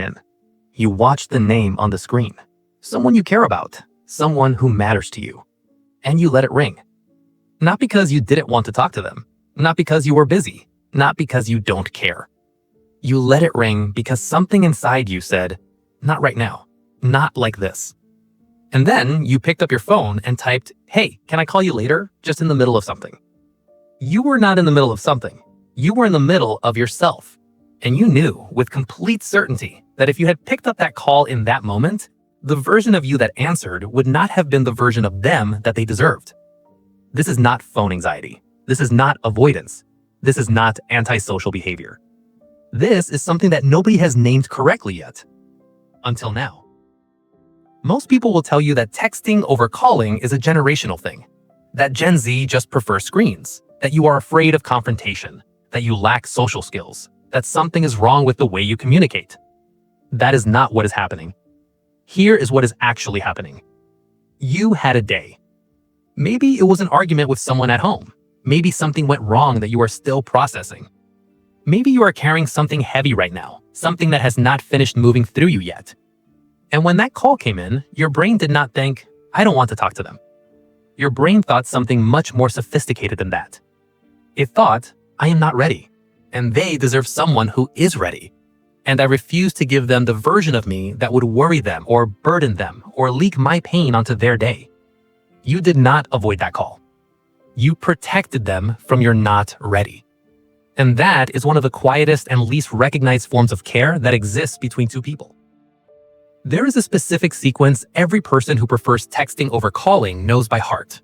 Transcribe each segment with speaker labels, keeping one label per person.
Speaker 1: in. You watch the name on the screen. Someone you care about. Someone who matters to you. And you let it ring. Not because you didn't want to talk to them. Not because you were busy. Not because you don't care. You let it ring because something inside you said, not right now. Not like this. And then you picked up your phone and typed, hey, can I call you later? Just in the middle of something. You were not in the middle of something. You were in the middle of yourself. And you knew with complete certainty that if you had picked up that call in that moment, the version of you that answered would not have been the version of them that they deserved. This is not phone anxiety. This is not avoidance. This is not antisocial behavior. This is something that nobody has named correctly yet. Until now. Most people will tell you that texting over calling is a generational thing. That Gen Z just prefers screens. That you are afraid of confrontation. That you lack social skills. That something is wrong with the way you communicate. That is not what is happening. Here is what is actually happening. You had a day. Maybe it was an argument with someone at home. Maybe something went wrong that you are still processing. Maybe you are carrying something heavy right now, something that has not finished moving through you yet. And when that call came in, your brain did not think, I don't want to talk to them. Your brain thought something much more sophisticated than that. It thought, I am not ready, and they deserve someone who is ready. And I refuse to give them the version of me that would worry them or burden them or leak my pain onto their day. You did not avoid that call. You protected them from your not ready. And that is one of the quietest and least recognized forms of care that exists between two people. There is a specific sequence every person who prefers texting over calling knows by heart.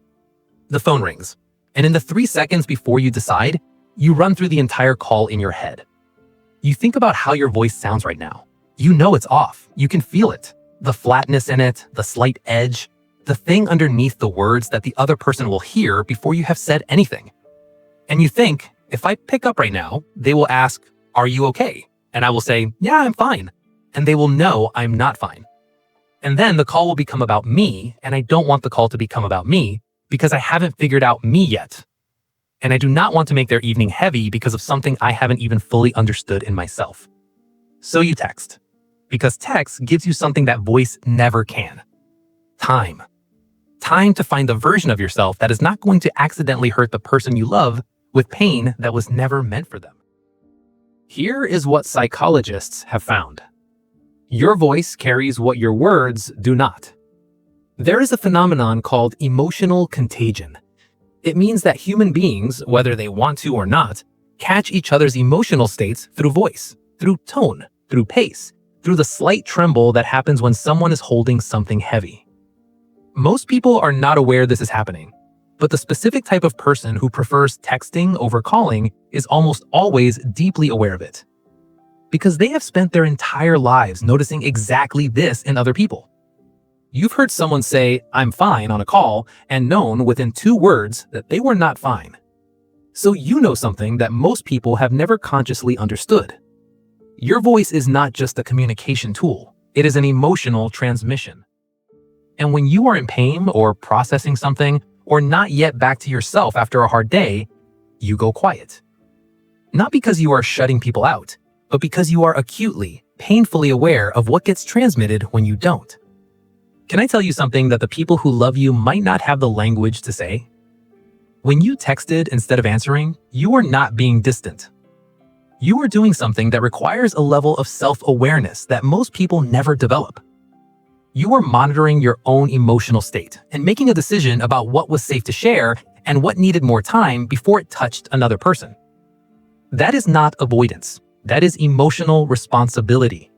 Speaker 1: The phone rings, and in the 3 seconds before you decide, you run through the entire call in your head. You think about how your voice sounds right now. You know it's off. You can feel it. The flatness in it, the slight edge, the thing underneath the words that the other person will hear before you have said anything. And you think, if I pick up right now, they will ask, are you okay? And I will say, yeah, I'm fine. And they will know I'm not fine. And then the call will become about me, and I don't want the call to become about me because I haven't figured out me yet. And I do not want to make their evening heavy because of something I haven't even fully understood in myself. So you text. Because text gives you something that voice never can. Time. Time to find the version of yourself that is not going to accidentally hurt the person you love with pain that was never meant for them. Here is what psychologists have found. Your voice carries what your words do not. There is a phenomenon called emotional contagion. It means that human beings, whether they want to or not, catch each other's emotional states through voice, through tone, through pace, through the slight tremble that happens when someone is holding something heavy. Most people are not aware this is happening, but the specific type of person who prefers texting over calling is almost always deeply aware of it. Because they have spent their entire lives noticing exactly this in other people. You've heard someone say, I'm fine on a call, and known within 2 words that they were not fine. So you know something that most people have never consciously understood. Your voice is not just a communication tool. It is an emotional transmission. And when you are in pain or processing something, or not yet back to yourself after a hard day, you go quiet. Not because you are shutting people out, but because you are acutely, painfully aware of what gets transmitted when you don't. Can I tell you something that the people who love you might not have the language to say? When you texted instead of answering, you are not being distant. You are doing something that requires a level of self-awareness that most people never develop. You are monitoring your own emotional state and making a decision about what was safe to share and what needed more time before it touched another person. That is not avoidance. That is emotional responsibility.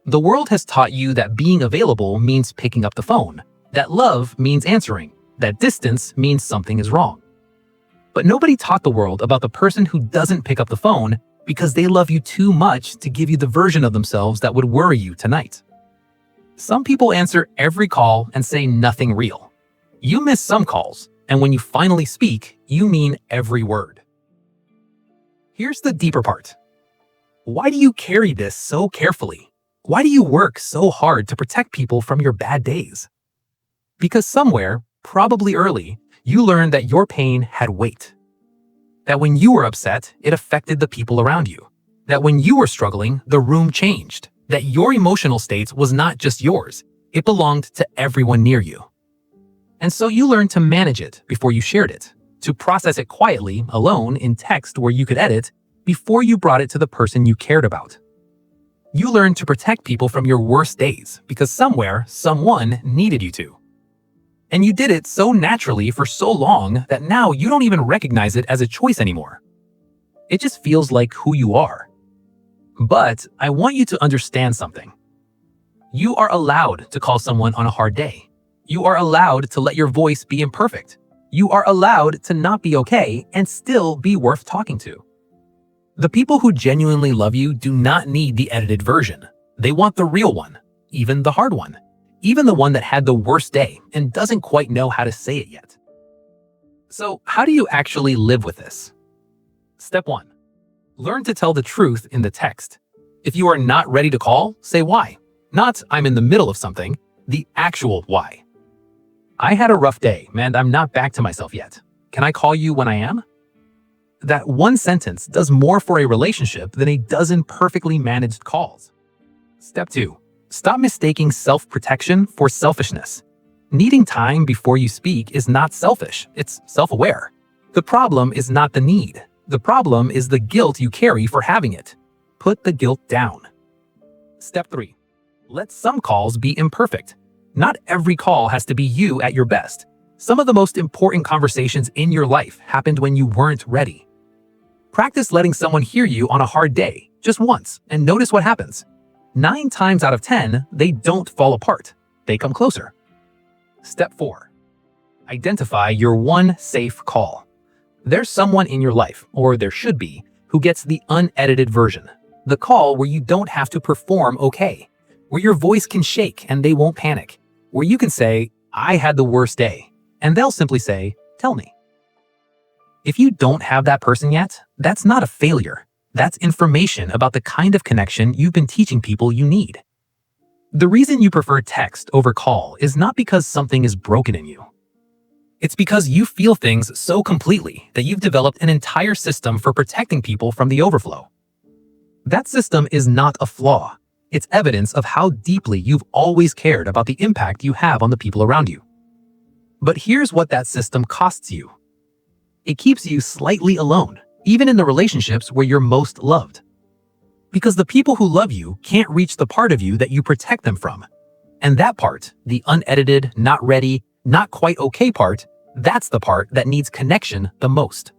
Speaker 1: The world has taught you that being available means picking up the phone, that love means answering, that distance means something is wrong. But nobody taught the world about the person who doesn't pick up the phone because they love you too much to give you the version of themselves that would worry you tonight. Some people answer every call and say nothing real. You miss some calls, and when you finally speak, you mean every word. Here's the deeper part. Why do you carry this so carefully? Why do you work so hard to protect people from your bad days? Because somewhere, probably early, you learned that your pain had weight. That when you were upset, it affected the people around you. That when you were struggling, the room changed. that your emotional state was not just yours, it belonged to everyone near you. And so you learned to manage it before you shared it, to process it quietly, alone, in text where you could edit, before you brought it to the person you cared about. You learned to protect people from your worst days because somewhere, someone needed you to. And you did it so naturally for so long that now you don't even recognize it as a choice anymore. It just feels like who you are. But I want you to understand something. You are allowed to call someone on a hard day. You are allowed to let your voice be imperfect. You are allowed to not be okay and still be worth talking to. The people who genuinely love you do not need the edited version. They want the real one, even the hard one, even the one that had the worst day and doesn't quite know how to say it yet. So how do you actually live with this? Step 1. Learn to tell the truth in the text. If you are not ready to call, say why. Not I'm in the middle of something, the actual why. I had a rough day and I'm not back to myself yet. Can I call you when I am? That one sentence does more for a relationship than a dozen perfectly managed calls. Step 2. Stop mistaking self-protection for selfishness. Needing time before you speak is not selfish, it's self-aware. The problem is not the need. The problem is the guilt you carry for having it. Put the guilt down. Step 3. Let some calls be imperfect. Not every call has to be you at your best. Some of the most important conversations in your life happened when you weren't ready. Practice letting someone hear you on a hard day, just once, and notice what happens. 9 times out of 10, they don't fall apart. They come closer. Step 4. Identify your one safe call. There's someone in your life, or there should be, who gets the unedited version. The call where you don't have to perform okay, where your voice can shake and they won't panic, where you can say, I had the worst day, and they'll simply say, tell me. If you don't have that person yet, that's not a failure. That's information about the kind of connection you've been teaching people you need. The reason you prefer text over call is not because something is broken in you. It's because you feel things so completely that you've developed an entire system for protecting people from the overflow. That system is not a flaw. It's evidence of how deeply you've always cared about the impact you have on the people around you. But here's what that system costs you. It keeps you slightly alone, even in the relationships where you're most loved. Because the people who love you can't reach the part of you that you protect them from. And that part, the unedited, not ready, not quite okay part, that's the part that needs connection the most.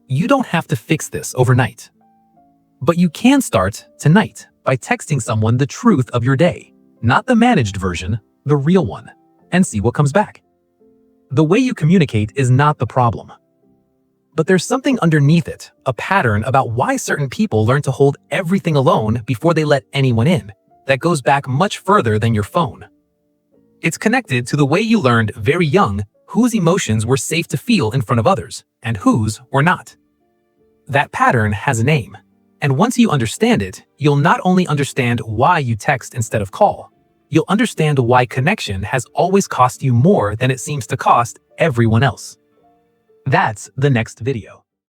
Speaker 1: You don't have to fix this overnight. But you can start tonight by texting someone the truth of your day, not the managed version, the real one, and see what comes back. The way you communicate is not the problem. But there's something underneath it, a pattern about why certain people learn to hold everything alone before they let anyone in, that goes back much further than your phone. It's connected to the way you learned very young whose emotions were safe to feel in front of others and whose were not. That pattern has a name, and once you understand it, you'll not only understand why you text instead of call, you'll understand why connection has always cost you more than it seems to cost everyone else. That's the next video.